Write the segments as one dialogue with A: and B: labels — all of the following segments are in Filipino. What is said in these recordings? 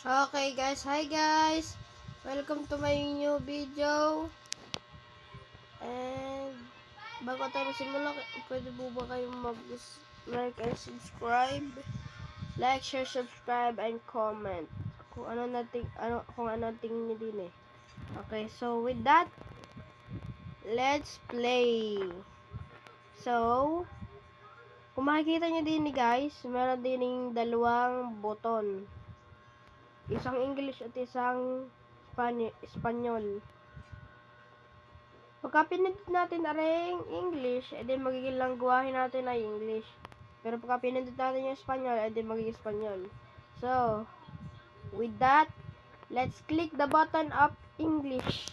A: Okay guys, hi guys! Welcome to my new video. And bago tayo magsimula, pwede po ba kayong mag-like and subscribe? Like, share, subscribe, and comment. Kung ano tingin niyo din eh. Okay, so with that, let's play. So, kung makikita niyo din guys, meron din dalawang button. Isang English at isang Espanyol. Pagka pinindot natin aring English, edi magiging langguwahe natin ay English. Pero pagka pinindot natin yung Espanyol, edi magiging Espanyol. So, with that, let's click the button of English.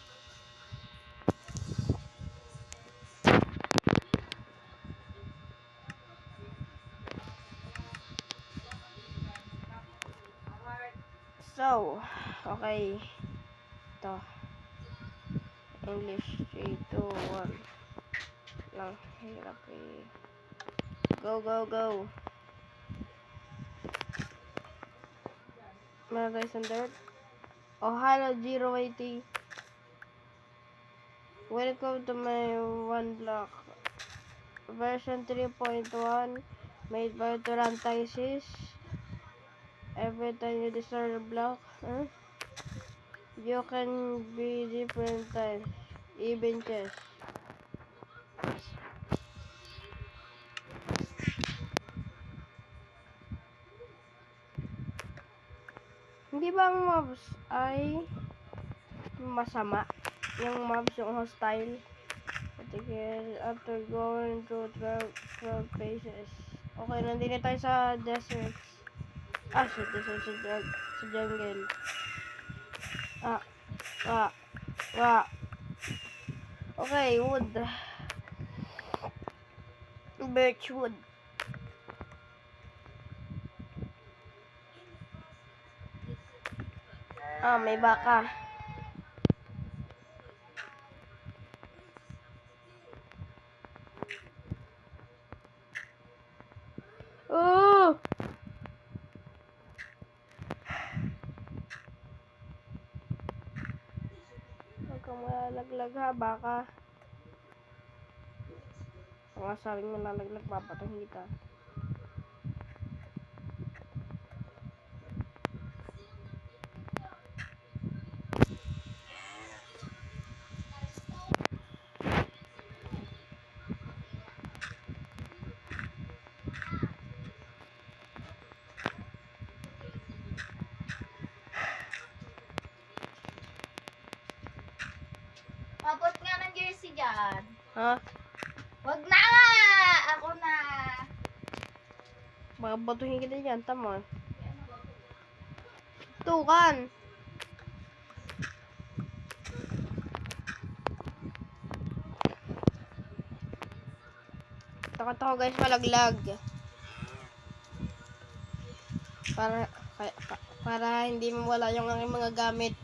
A: So, okay. Ito. English 3, 2, 1. Lang, hirap eh. Go, go, go. Meron tayo sa dirt. Oh, hello, 080. Welcome to my one block. Version 3.1 made by Tarantisis. Every time you destroy a block, you can be different types, even chess. Hindi ba ang mobs ay masama? Yung mobs, yung hostile. After going through 12 phases. Okay, nandito tayo sa deserts. Shit, desert sa jungle. Ah, ah, ah. Okay, wood. Birchwood. May baka. Oh! Huwag kang malalaglag ha, baka. Mga sabing malalaglag, papatahin kita.
B: Mabot nga ng jersey dyan.
A: Ha?
B: Wag na nga! Ako na.
A: Baka batuhin kita dyan, tama. Tukan! Takot ako guys, malaglag. Para hindi mawala yung aking mga gamit.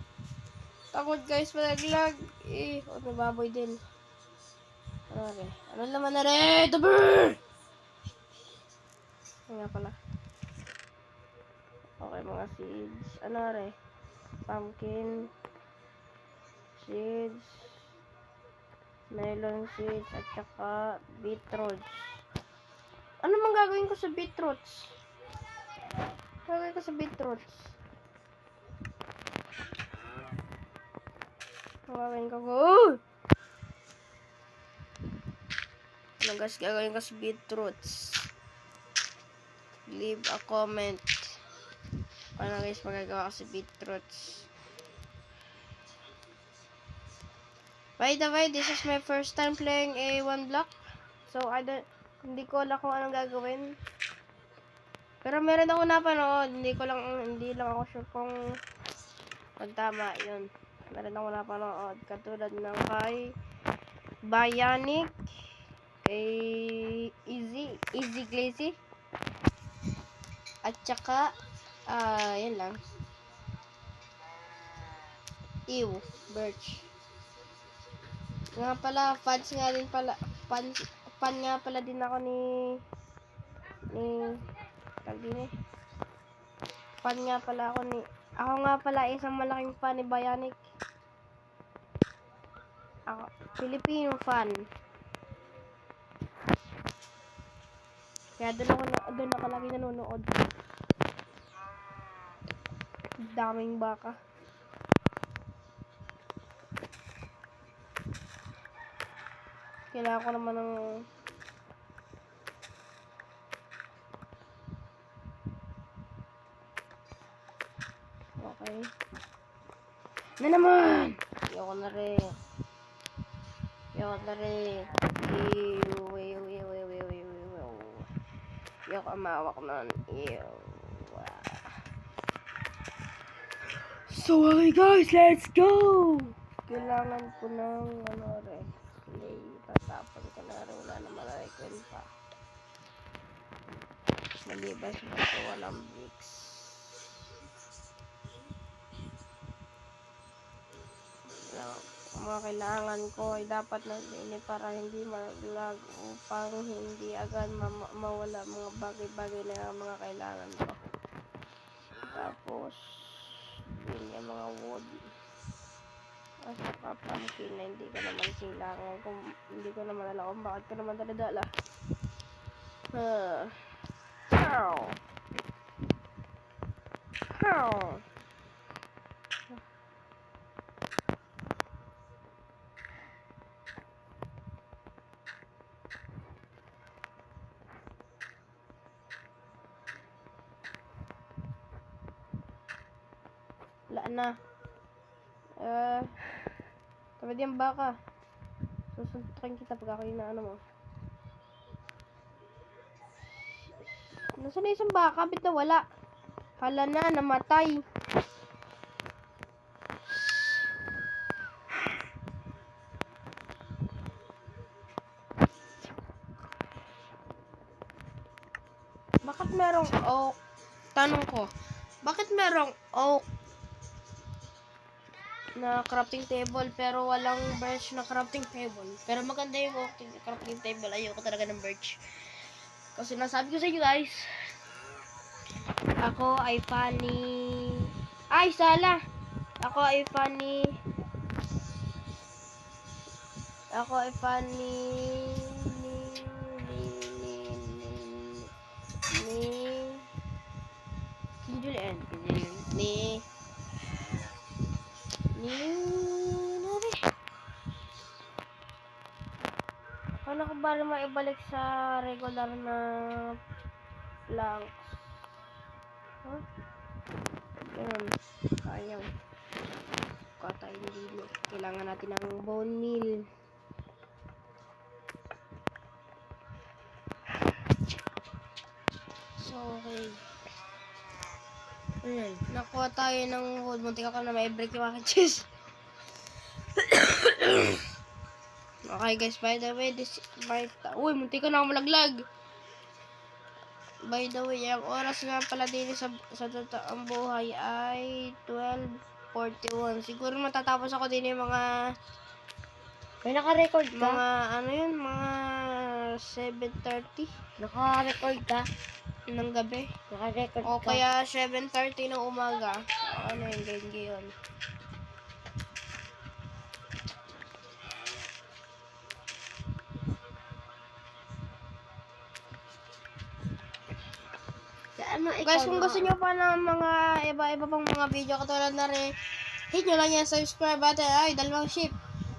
A: Takot guys, malaglag. Nababoy din. Ano rin? Ano naman na rin? Tabi! Ano nga pala? Okay, mga seeds. Ano rin? Pumpkin. Seeds. Melon seeds. At saka beetroots. Ano mang gagawin ko sa beetroots? Gagawin ko sa beetroots. Gagawin ko. Ano guys, gagawin ko sa beetroots. Leave a comment. Paano guys magagawa ko sa beetroots. By the way, this is my first time playing A1 block. So, hindi ko alam kung anong gagawin. Pero meron ako napanood. Hindi lang ako sure kung tama yun. Meron ako napanood. Katulad ng kay Bionic. Kay Easy Glazy. At saka, yan lang. Birch. Nga pala, fans nga pala din ako ni tag din eh. Fan nga pala ako ni... Ako nga pala isang malaking fan ni Bionic. Ako, Filipino fan. Kaya doon ako lagi nanonood. Daming baka. Kailangan ko naman ng... Okay. Na naman! Ayoko na rin. Ayoko mawak nun. So, okay guys, let's go! Kailangan ko ng play. Tatapon ko na rin. Wala naman na-record pa. Malibas mo ito, walang bricks. Ang mga kailangan ko ay dapat naglini para hindi mag-lag upang hindi agad mawala mga bagay-bagay na mga kailangan ko. Tapos, yun yung mga wood. At saka pumpkin na hindi ko naman kailangan kung hindi ko naman alam kung bakit ko naman dala-dala. Wala na. Tamad yung baka. Susuntukin kita pag ako yung naano mo. Nasaan na isang baka? Bit na wala. Hala na, namatay. Bakit merong oak? Tanong ko. Bakit merong oak na crafting table pero walang birch na crafting table? Pero maganda yung oak crafting table. Ayoko talaga ng birch. Kasi nasabi ko sa inyo guys, ako ay funny. Ay, sala! Ako ay funny. Julian. Paano ko ba maibalik sa regular na planks? Huh? Ganun. Ayaw. Katay nilili. Kailangan natin ng bone meal. So, okay. Ayan. Nakuha tayo ng wood. Muntik ako na ma-break yung aking chest. Okay guys, by the way, uy, muntik ko na ako malaglag. By the way, ang oras nga pala din sa totoong buhay ay 12:41. Siguro matatapos ako din yung mga...
B: May naka-record ka?
A: Mga, ano yun, mga 7:30.
B: Naka-record ka?
A: Ng gabi.
B: Naka-record
A: O
B: ka?
A: kaya 7:30 ng umaga. Ano yun, ganyan yun. Guys, kung gusto nyo pa ng mga iba-iba pang mga video katulad na rin, hit nyo lang yung subscribe button. Ay, dalawang ship.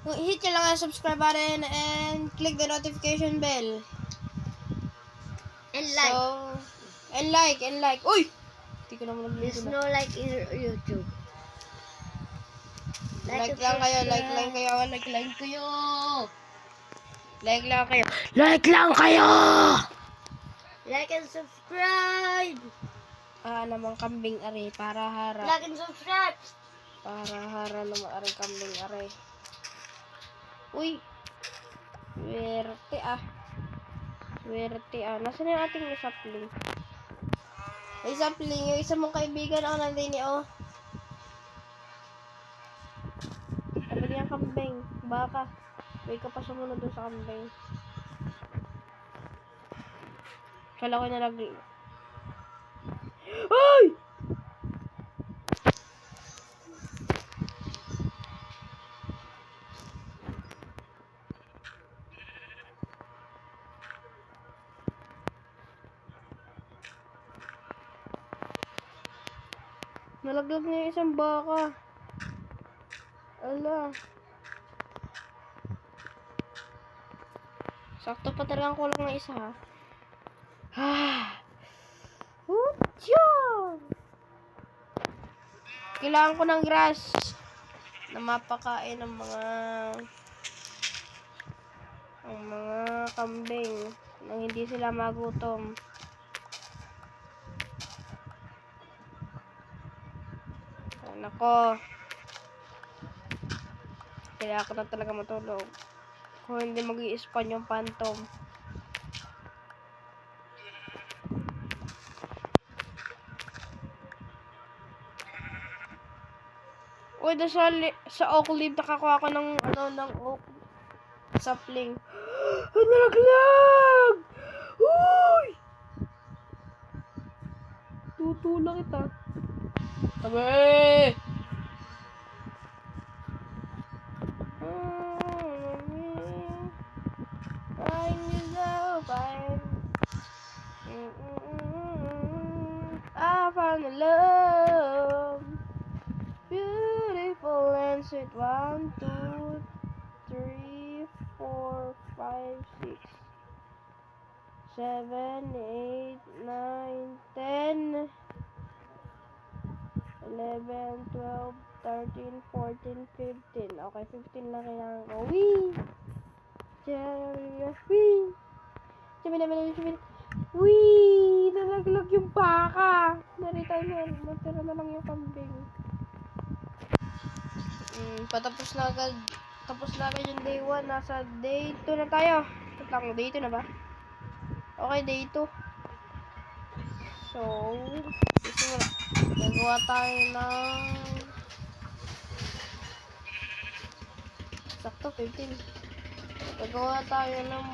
A: Hit nyo lang yung subscribe button and click the notification bell.
B: And like.
A: So, and like. Uy! Hindi ko naman
B: There's
A: nag-video
B: no like in YouTube.
A: Like lang kayo. Like lang kayo.
B: Like and subscribe.
A: Namang kambing are para hara.
B: Like and subscribe.
A: Para hara naman are kambing are. Uy! Swerte ah. Nasaan yung ating sapling? May sapling. Yung isa mong kaibigan ako nandini oh. Sabi niya kambing. Baka. May ka pa sumunod doon sa kambing. Kala ko nalagay. Ay! Nalaglag niya yung isang baka. Ala. Sakto pa talagang kulang ng isa ha. Hutya! Kailangan ko ng grass na mapakain ng mga kambing nang hindi sila magutom. Ay, nako. Kailangan ko na talaga matulog. Kung hindi mag-i-spawn yung phantom. Uy, sa oak leaf nakakuha ko ng oak sapling. Ay, nalaglag! Uy! Tutulak kita. Tabi! I found the love, beautiful and sweet. 1, 2, 3, 4, 5, 6, 7, 8, 9, 10, 11, 12, 13, 14, 15. Okay, 15 na kailangan ko. Wee! Wee! Wee! Nalaglag yung baka. Natira na lang yung kambing. Tapos na agad yung day 1. Nasa day 2 na tayo. Day 2 na ba? Okay, day 2. So, gagawa tayo ng sakto 15. Gagawa tayo ng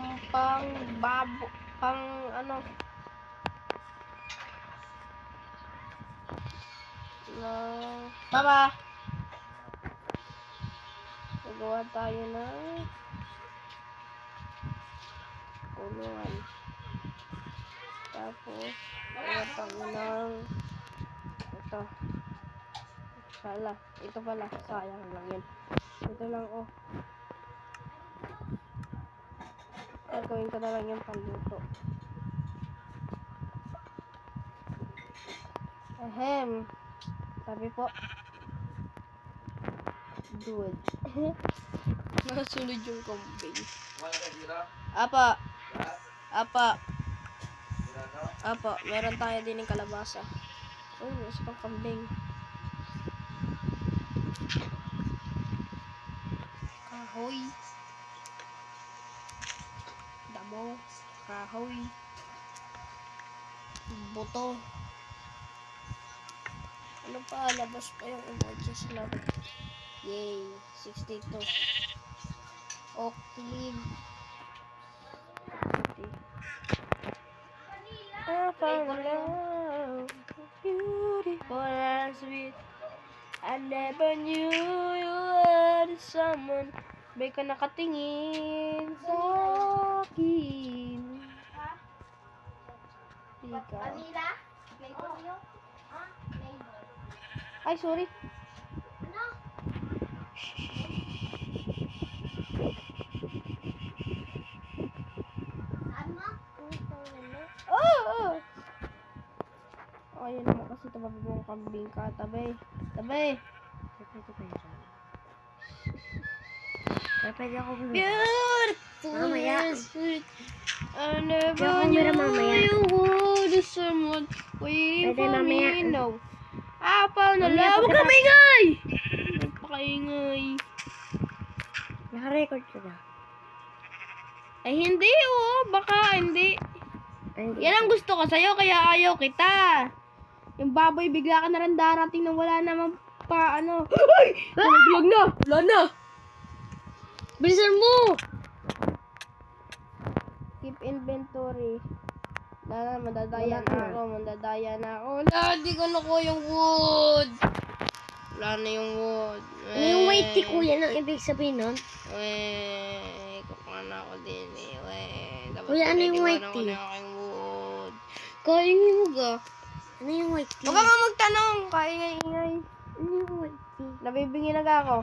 A: Baba! Gagawa tayo ng kulungan. Tapos, gagawa tayo ng ito. Sala. Ito pala. Sayang lang yun. Ito lang, oh. Gagawin ko na lang yung panluto. Ahem. Sabi po. Good. Nakasunod yung kambing. Apa. Meron tayo din ng kalabasa. Uy, isa pang kambing. Kahoy. Damo. Kahoy. Buto. Ano pa? Labas pa yung emojis lang. Yay. 62. Oak leaf. I found love. Beautiful and sweet. I never knew you were someone. May ka nakatingin sa akin. Ika. Ay, sorry. Oh! Ayun naman kasi tabi mong kambing ka. Tabi.
B: Pwede ako bumira.
A: Beautiful
B: Mamaya.
A: and sweet. I never
B: Pwede ako
A: knew
B: bumira mamaya.
A: you were someone waiting
B: Pwede
A: for
B: mamaya.
A: me. No. I found a
B: Mamaya
A: love. Huwag
B: pagkatapos.
A: ka maingay! Nagpakaingay.
B: Naka-record ko na.
A: Ay, hindi baka hindi.
B: Ay, hindi.
A: Yan ang gusto ko sa'yo, kaya ayaw kita. Yung baboy, bigla ka na rin darating nang wala namang Ay! Nalaglag na! Wala na!
B: Bilisan mo!
A: Keep inventory. Wala na,
B: Wala
A: mandadaya na ako. Wala, di ko nakuha yung wood. Wala na yung wood.
B: Ano yung white tea, kuya? Ang ibig sabihin nun?
A: Kukuha na ako din eh. Dapat
B: Kuya, ano yung white
A: pinag-iwanan ko
B: tea?
A: na yung aking wood.
B: Kaingay mo ga. Ano yung white tea?
A: Huwag ka nga magtanong. Kaingay-ingay. Nabibingi na ako.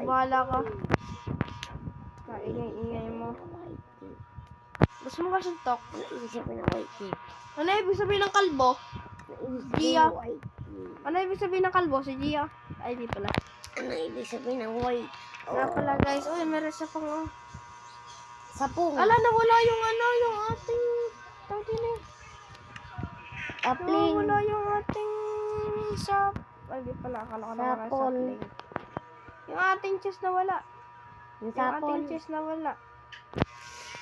A: Bahala ka. Kaingay-ingay mo. Gusto mo kasuntok?
B: Ibig sabihin ng whitey.
A: Ano ibig sabihin ng kalbo? Gia. Ano ibig sabihin ng kalbo? Si Gia. Ay, di pala.
B: Ano ibig sabihin ng white?
A: Nga pala guys. Uy, meron siya pang...
B: Sapong.
A: Ala, nawala yung ano, yung ating... Tawag din eh.
B: Apling.
A: Nawala yung ating... Sap... Ay, di pala. Akala ko nawala
B: Sapol.
A: sapling. Yung ating chest nawala.
B: Yung
A: Yung ating
B: sapon.
A: chest nawala.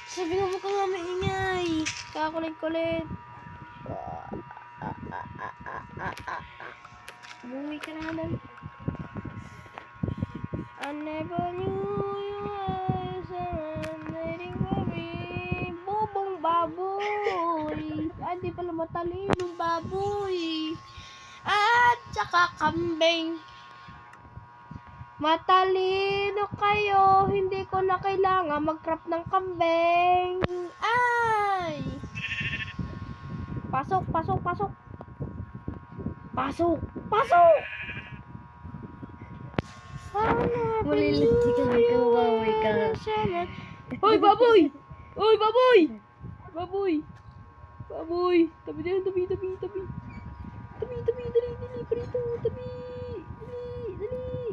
A: Sabi mo ka nga maingay. Kakulit-kulit. Buwi ka na lang. I never knew you were surrendering for me. Bobong baboy. Ay, di pala matalinong baboy. At saka kambing. Matalino kayo. Hindi ko na kailangan mag-crop ng kambing. Ay! Pasok, pasok, pasok. Pasok, pasok!
B: Maliliti ka ng kawawi ka.
A: Hoy, baboy! Hoy, baboy! Baboy! Baboy! Tabi dyan, tabi, tabi, tabi. Tabi, tabi, dali, dali, parito, tabi. Dali.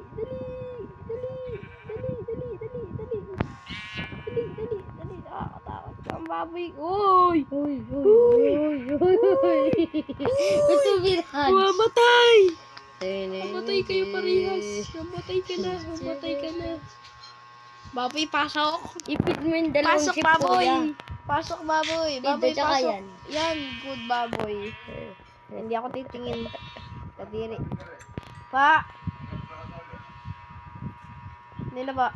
A: Nakakatakot ka ang baboy. Uy!
B: Uy, uy, uy, uy. Gusto bilhan.
A: Mamatay! Mamatay kayo parehas. Mamatay ka na. Mamatay ka na. Baboy, pasok.
B: Ipit mo yung dalawang
A: Pasok,
B: chip
A: baboy.
B: kuya.
A: Pasok, baboy. Baboy,
B: Tsaka
A: pasok.
B: yan.
A: Yan, good baboy. Hindi ako titingin. Kadiri. Pa! Hindi na ba?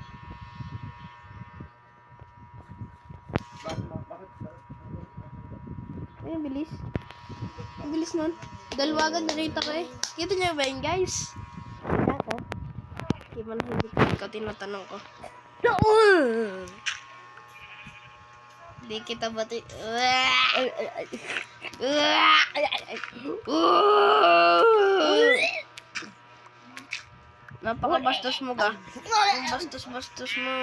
A: Ay, ang bilis. Ang bilis nun. Dalawa agad nakita ko eh. Kita niyo ba yun, guys?
B: Ako?
A: Di ba na hindi ko ikaw tinatanong ko?
B: Noon!
A: Di kita ba
B: Ay, ay, ay.
A: Napakabastos mo ka. Ang bastos-bastos mo.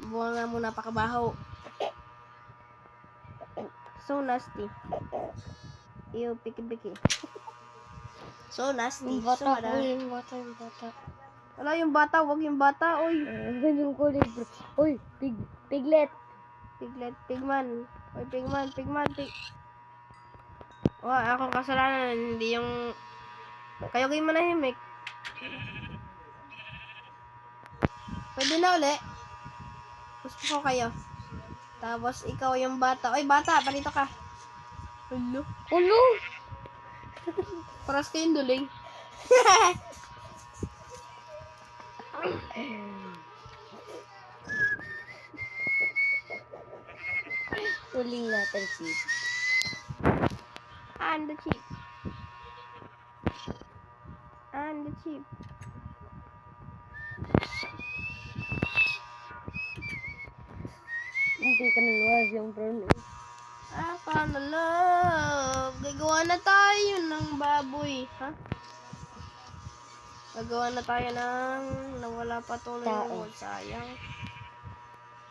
A: Buwan nga mo napakabaho. So nasty. Ew, piki-piki. So nasty.
B: Yung bata
A: So,
B: ko, yung bata, yung bata.
A: wala yung bata, wag yung bata, oy.
B: Yung kulay bro. Uy, piglet.
A: Piglet, pigman. Oy, pigman. Oh, akong kasalanan, hindi yung... Kayo kayo manahimik. Pwede na uli. Gusto ko kayo. Tapos, ikaw yung bata. Oy, bata, palito ka. Ulo.
B: Ulo!
A: Paras kayong duling.
B: Uling natin si.
A: And the chip. And the chip.
B: Hindi ka naluwas yung brown.
A: Paano love? Gagawa na tayo ng baboy. Ha? Gagawa na tayo ng nawala pa tuloy
B: Tao.
A: yung wood. Sayang.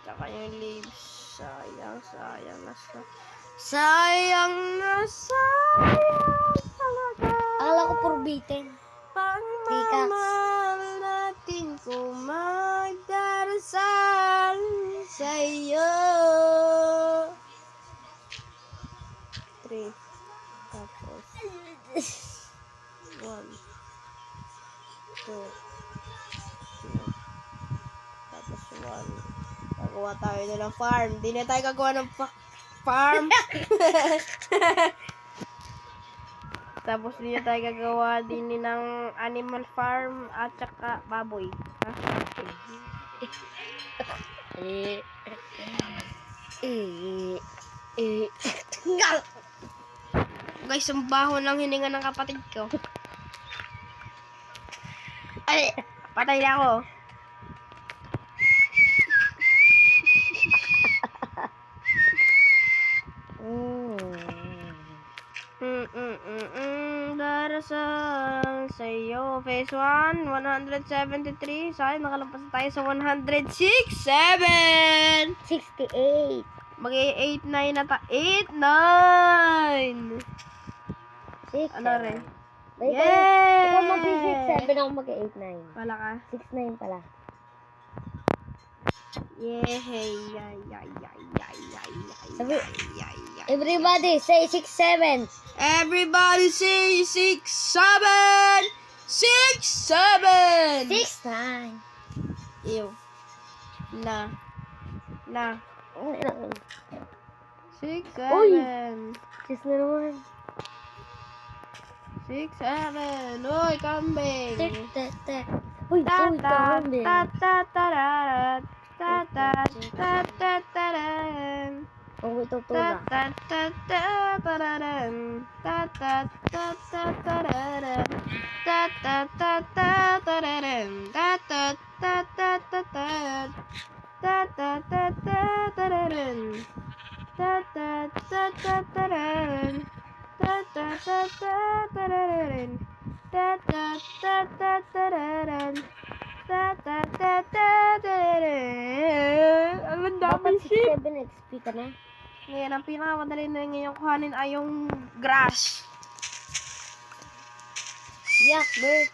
A: Tsaka yung leaves. Sayang talaga.
B: Akala ko purbitin.
A: Pagmamahal natin kung magdarasal sa'yo. 3. Tapos 1, 2, 3. Tapos 1. Gagawa tayo na ng farm. Di na tayo gagawa ng farm. Tapos di na tayo gagawa din ng animal farm at saka baboy. Ha? Guys, ang baho ng hininga ng kapatid ko. Ay, patay na ako. darasal sa'yo. Phase 1, 173. Sayang, nakalampas na tayo sa 106. 7!
B: 68.
A: Mag-8-9 na tayo. 8-9!
B: 6.
A: Ano rin?
B: Ikaw mag-6, 7 ako mag-8, 9.
A: Wala ka.
B: 6, 9 pala. Sabi- Everybody say 6, 7.
A: Everybody say 6, 7! 6, 7!
B: 6, 9.
A: Ew. Na. 6, 7.
B: 6 na naman.
A: 6, 7. Uy, kambing.
B: Uy,
A: Ta ta
B: kambing.
A: ta ta ta ta ta ta ta ta ta.
B: Oh, ito
A: Ta
B: tula.
A: ta ta ta tararan. Ta ta ta ta tararan. Ta ta ta ta tararan. Ta ta ta ta ta ta. Ta ta ta ta tararan. Ta ta ta ta tararan. Ta ta ta ta tararan. Ta ta ta ta tararan. Ta ta ta ta tararan. Ang dami
B: Dapat
A: shit.
B: 6, 7 XP ka na.
A: Ngayon, ang pinakamadali na ngayon kuhanin ay yung grass.
B: Yak, Bert.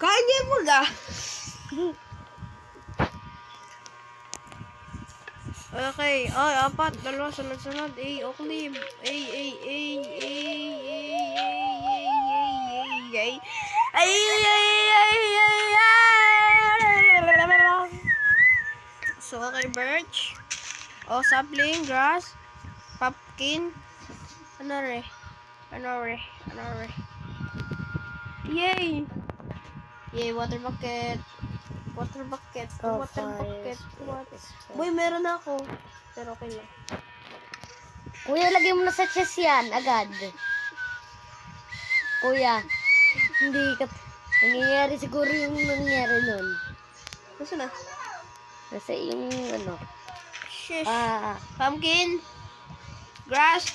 A: Kaya mo ga? Okay. Ay, apat. Dalawa. Sunod-sunod. Oclive. So, okay, birch. Sapling, grass, pumpkin. Ano re? Yay! Yay, water bucket. Water bucket. Boy, meron na ako. Pero okay lang.
B: Kuya, lagay mo na sa chest yan, agad. Kuya, hindi ka... Nangyayari siguro yung nangyari nun.
A: Nasaan na?
B: Kasi yung ano...
A: Shish.
B: Ah,
A: Pumpkin. Grass.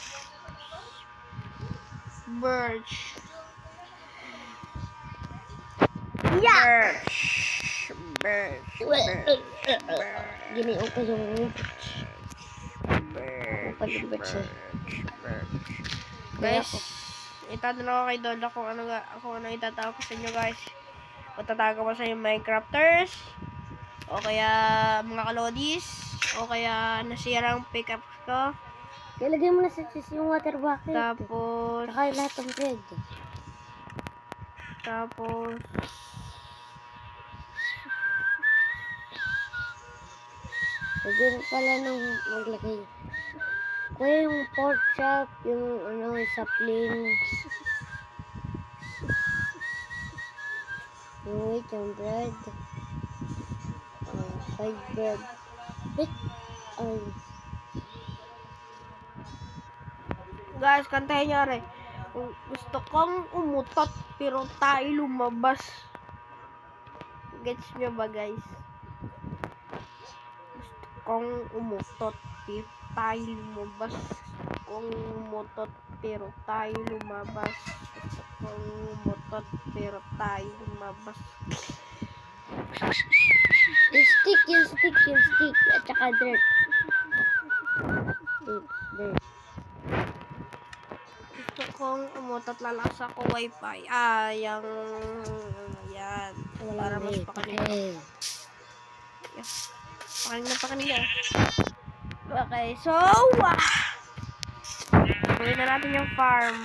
A: Birch.
B: yeah!
A: Birch.
B: Giniup pa yung...
A: Birch. Guys, itatanong ako kay Doda kung ano itatawag ko sa inyo, guys. O tatago ko sa inyo Minecrafters, o kaya mga kalodis, o kaya nasirang pickup ko.
B: Ilagay mo na sa chest yung water bucket.
A: Tapos,
B: Saka lahat ng bread. Pwede pala nang maglagay. Kuya, yung pork chop, yung ano, sapling. Yung wheat, yung bread. 5 bread. Wait, ay.
A: guys, kantahin nyo rin. Kung gusto kong umutot, pero tayo lumabas. Gets nyo ba, guys? Gusto kong umutot, pero tayo lumabas. Gusto kong umutot, pero tayo lumabas. Gusto kong umutot, pero tayo lumabas.
B: Yung stick. At saka dirt. Dirt.
A: Gusto kong umutot, lalasa ko wifi. Yan. Para mas pakanin. Pakanin na. Okay, so, gawin na natin yung farm.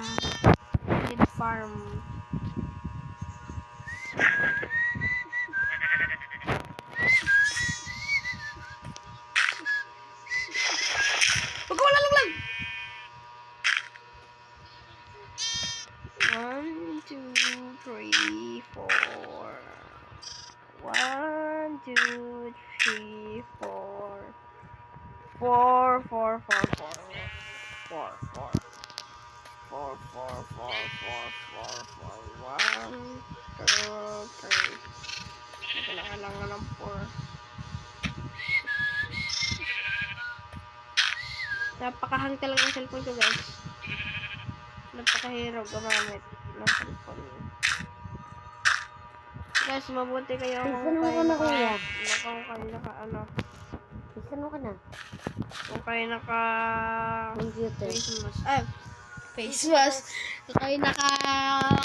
A: Huwag ka malalaglag! 1, 2, 3, 4. 1, 2, 3, 4. 4. Hindi ko na kailangan ng 4. Napakahang talaga ng cellphone ko, guys. Napakahirap gumamit ng cellphone. Guys, mabuti kayo
B: Isan mo ka na, kuya. Isan mo ka na.
A: Kung kayo naka
B: Computer.
A: face mask. Kung kayo naka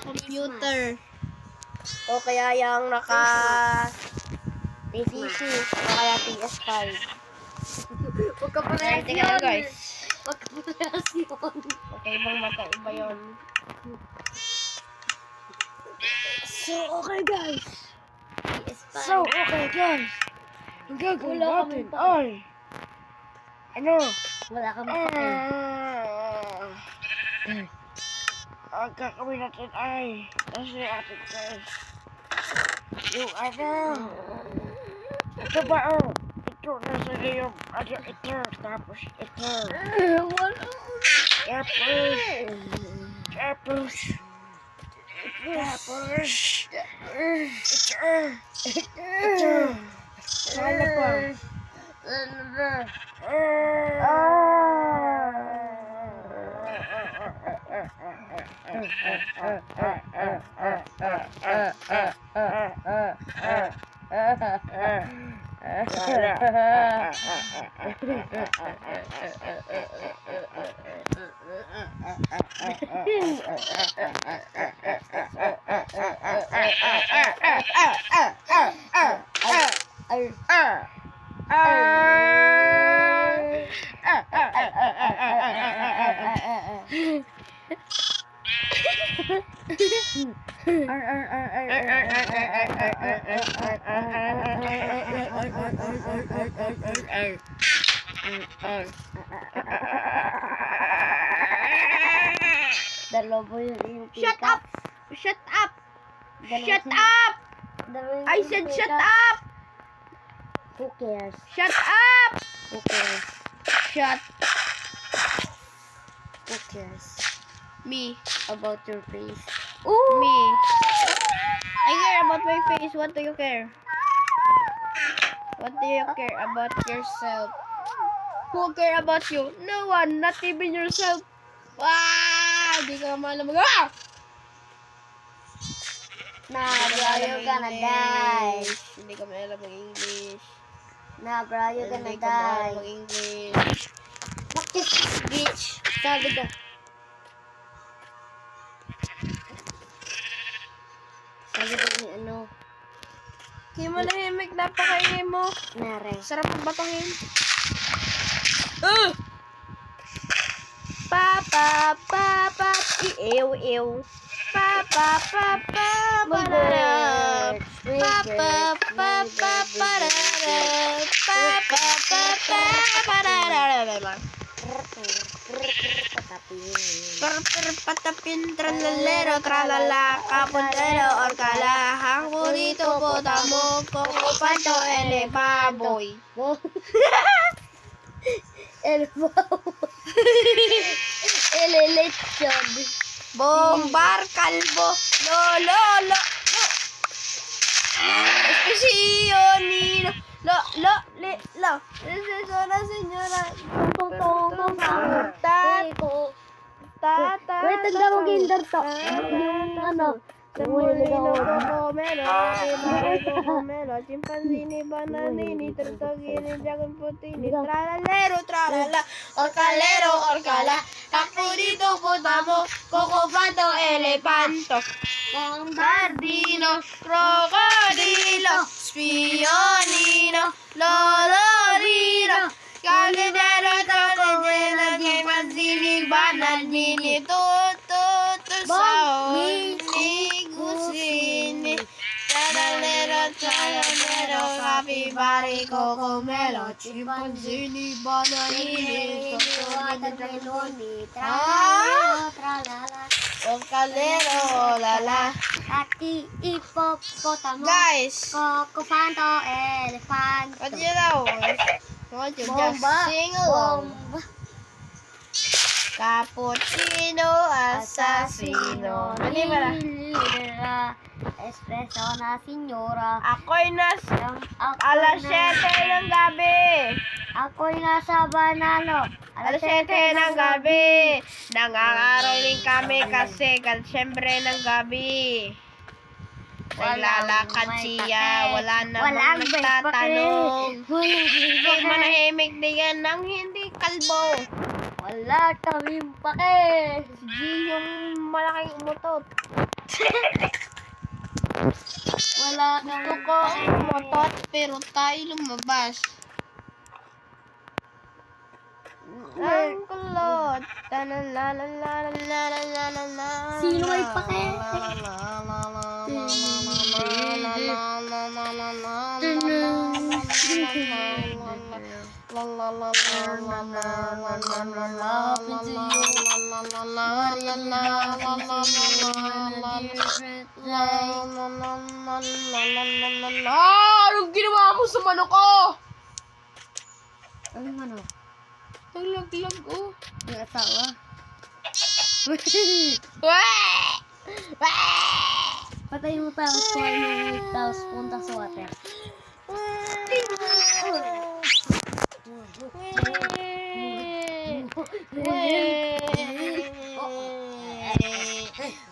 A: computer. O kaya yung naka
B: Face
A: PC.
B: mask.
A: O kaya PS5.
B: Huwag ka
A: Kaya tingnan nyo, guys.
B: Huwag ka parehas yun.
A: Okay, ibang mata, iba yun.
B: So, okay guys.
A: So, okay, guys. Ang gagawin
B: Wala
A: natin
B: kaming
A: ay ano?
B: Wala kang pake.
A: Ang gagawin natin ay kasi atin, guys. Yung ano? Ito ba, oh? Ito, nasa yung ano, ito. Tapos ito. Tapos ito. Wala pa.
B: Dalawa po yung
A: Shut up! Shut up! Shut
B: Dalawa-
A: up!
B: Dalawa yung
A: I said shut
B: pick-up.
A: up!
B: Who cares?
A: Shut up!
B: Who cares?
A: Shut
B: Who cares
A: me.
B: about your face?
A: Me. I care about my face. What do you care? What do you care about yourself? Who care about you? No one. Not even yourself. Ah! Hindi ka naman alam magawa!
B: Nah, bro, you're gonna die.
A: Hindi ka alam mag-English.
B: Nah, bro, you're gonna
A: Hindi ka alam
B: die.
A: mag-English.
B: Bakit?
A: Bitch.
B: Sabi ka. Sabi ka ni ano?
A: Kaya manahimik, napakaingay mo.
B: Nare.
A: Sarap ang batangin. Pa pa pa pa ew ew. Pa pa pa pa parara. Pa pa pa pa parara. Pa pa pa pa parara. Patapin tralalero tralala kapuntero orkala hangurito potamo kokopato elebaboy.
B: El election.
A: Bombar kalbo lo lo lo Espesionino lo lo le lo This is una señora ta ta
B: Wait, tanda mo kinder to. Yung ano,
A: Semolino Cocomelo, Cocomelo, Chimpanzini, Bananini, Tortogini, Dragon Putini, Tralalero, Tralala, Orcalero, Orcala, Capurito, Potamo, Cocofato, Elefanto, Bombardino, Crocodilo, Spionino, Lolorino, Calidero, Tortogino, Chimpanzini, Bananini, Gusini, Tralalero, Capibari, Cocomelo, Chimpanzini, Bananini, Orcalero, Lala.
B: Ati hippopotamus.
A: Guys,
B: Cocofanto, elephant.
A: what do you know? Why don't you just
B: Bomba.
A: sing along?
B: Bomba.
A: Cappuccino, assassino. Dali ba na?
B: Espresso na senyora.
A: Ako'y alas 7 ng gabi.
B: Ako'y nasa Banalo.
A: Alas 7 ng gabi. Nangangaroling kami kasi siyempre ng gabi. Naglalakad siya. Wala namang nagtatanong. Huwag manahimik din ng hindi kalbo.
B: Wala kaming pake.
A: Sige yung malaking umutot.
B: Wala
A: Gusto ko umutot pero tayo lumabas. Ang kulot.
B: Sino may pake?
A: Anong ginawa mo sa manok ko?
B: Ano man o?
A: Naglag-lag oh.
B: Yung asawa. Patay mo tapos kuha mo tapos punta sa water.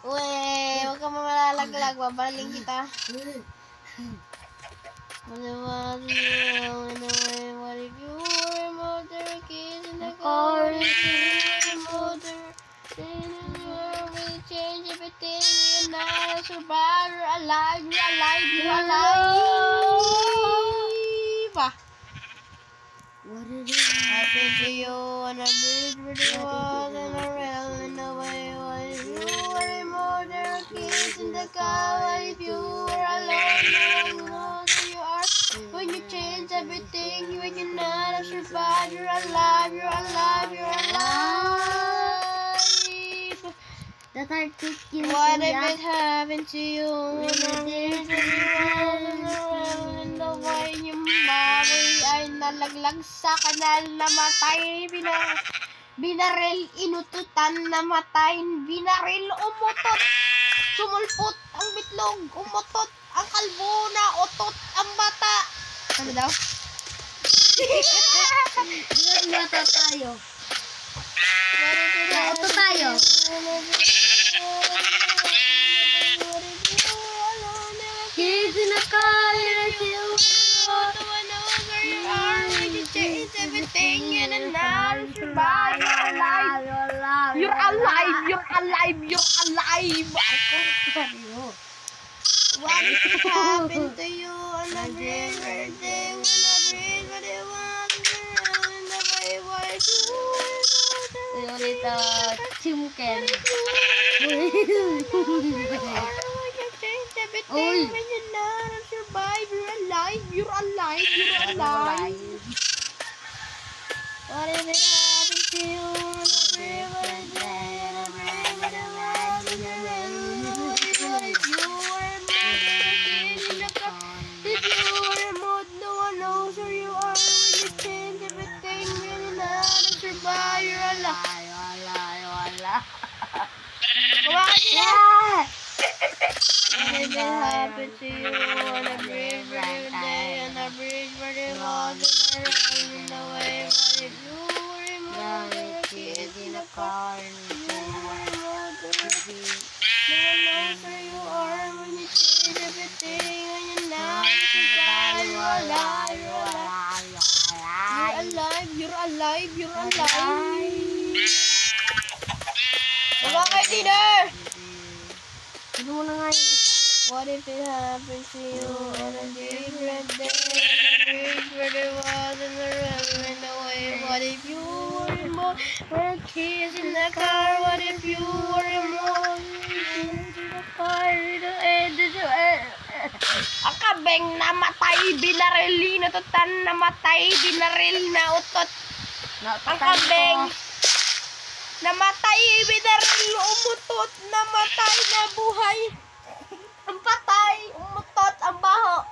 A: Huwag ka malalaglag, babaling kita. What if you were a mother, kids in the car, if you were a mother, then you will change everything, you're not a survivor, alive, you're alive, you're alive. Happen to you on a bridge with the walls and a rail in the way. What if you were a mother, kids in the car, what if you were alone, you know who you are. When you change everything, when you're not a survivor, you're alive, you're alive, you're alive.
B: That are taking
A: What if it happened to you? In the way yung baboy ay nalaglag sa kanal, namatay, binaril, inututan, namatay, binaril, umutot, sumulpot ang bitlog, umutot, ang kalbo na utot, ang bata. Ano daw?
B: Mata tayo.
A: Utot
B: tayo. Kids in the car,
A: everything in and out, survive, you're alive. You're alive, you're alive, you're alive. What happened to you on a river day when I breathe what it was in the way what you
B: Chimken.
A: everything when you're not a survive, you're alive, you're alive, you're alive. What if it happened to you on a river day when I breathe what it was in the way if you were a mother, in the car. If you were a mod, no one knows who you are. When you change everything, when you're not a survivor, you're alive. What if it happened to you on a bridge where day and a bridge where there was in the way? What if you were a mother, kids in the car, you were a mother? No one knows where you are when you change everything and you're not survivor, you're alive, you're alive, you're alive. Mga dinner!
B: Ano mo na nga yung isa?
A: What if it happened to you on a different day? Bridge where there wasn't a river in the way. What if you were more kids in the car? What if you were more kids in the car? Ang kabeng namatay, binaril, inututan, namatay, binaril, nautot. Ang kabeng namatay, binaril, umutot, namatay, nabuhay. Ang patay, umutot, ang baho.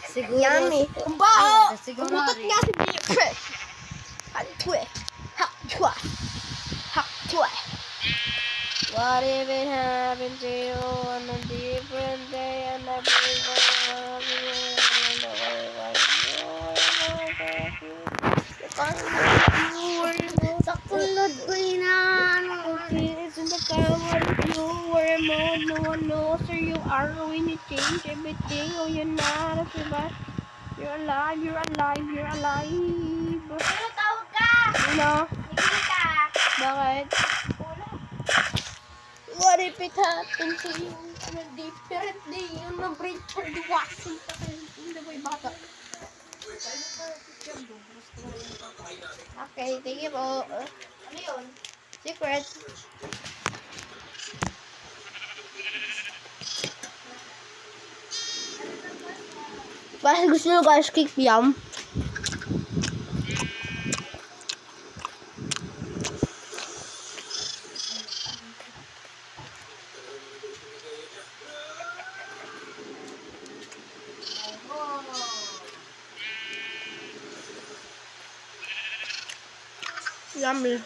B: Siguro.
A: Yummy. Ang baho.
B: Siguro.
A: Umutot nga si Jeffrey. Antwe. What if it happened to you on a different day and everyone love you and the way like
B: Sa kulod ko inaano.
A: it's in the cover of you were a mode no one knows who you are when you change everything. Oh, you're not a survivor. You're alive, you're alive, you're alive.
B: Ano tawag ka?
A: Ano?
B: Hindi ka.
A: Bakit? What if it happened to you on a different day on a bridge for the Washington? Hindi mo yung bata. Okay, thank you po.
B: Ano yun?
A: Secret. Basta gusto nyo guys, kick yum. Yummy.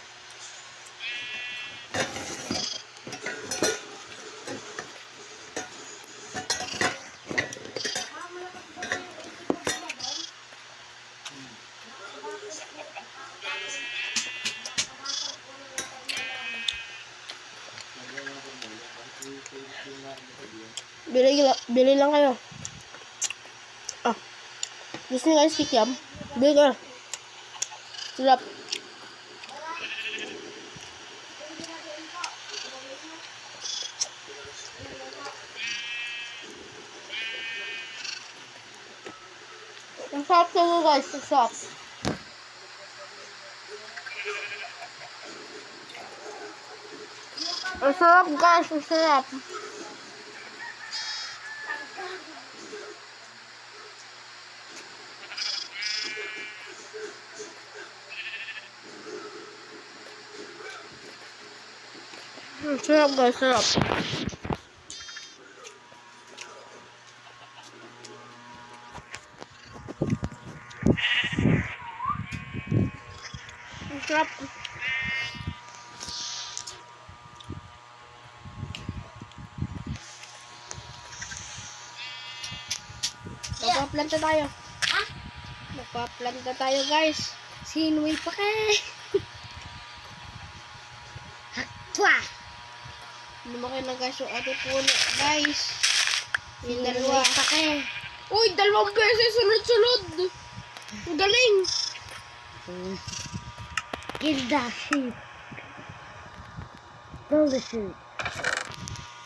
A: Bili lang kayo. Ah. Gusto nyo guys kikiam? Bili ka. Sarap. Ang sarap na guys. Ang sarap. Ang sarap guys. Ang sarap. Sarap guys, sarap. Sarap. Magpaplanta tayo.
B: Ha?
A: Magpaplanta tayo guys.
B: Sinuwi pa kay. Hakwa!
A: Lumaki na guys yung ating puno guys. Yung
B: Sinuwi
A: dalawa.
B: pa kay.
A: Uy, 2 beses sunod-sunod. Ang galing.
B: Kill the sheep. Kill the sheep.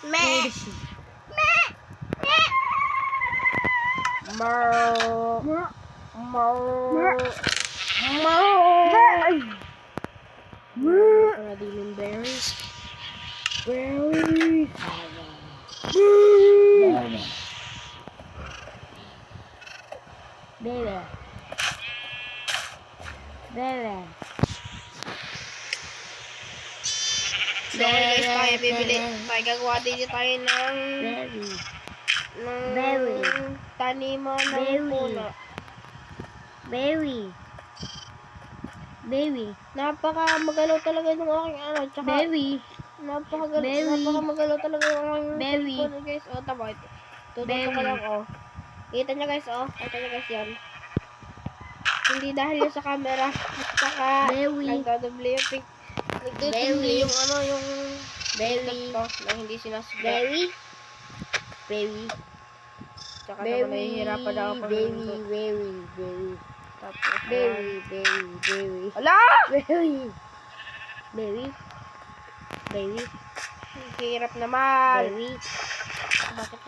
B: Kill
A: Meh.
B: the sheep.
A: Mer. Mer. Already berries.
B: Berries. Bebe. Bebe.
A: So guys, tayo bibili. Tayo gagawa din tayo ng
B: Berry.
A: ng
B: Berry.
A: taniman ng
B: Berry.
A: puno.
B: Berry. Berry.
A: Napaka magalaw talaga ng aking ano, tsaka
B: Berry. Berry.
A: napaka magalaw talaga ng aking
B: Berry.
A: cellphone guys. O, tama ito. Tututo
B: Berry.
A: ko lang, o. Kita nyo guys, o. Kita nyo guys yan. Hindi dahil yun sa camera. At saka,
B: Berry.
A: nagdadubli yung pic. Nagdudubli
B: Berry.
A: yung ano, yung
B: Berry.
A: laptop na hindi sinasubra.
B: Berry. Berry.
A: Tsaka naman nahihirapan ako pag
B: Berry. Berry. Berry.
A: Tapos,
B: Berry. Berry. Berry.
A: Ala!
B: Berry. Berry. Berry.
A: Hirap naman.
B: Berry.
A: Bakit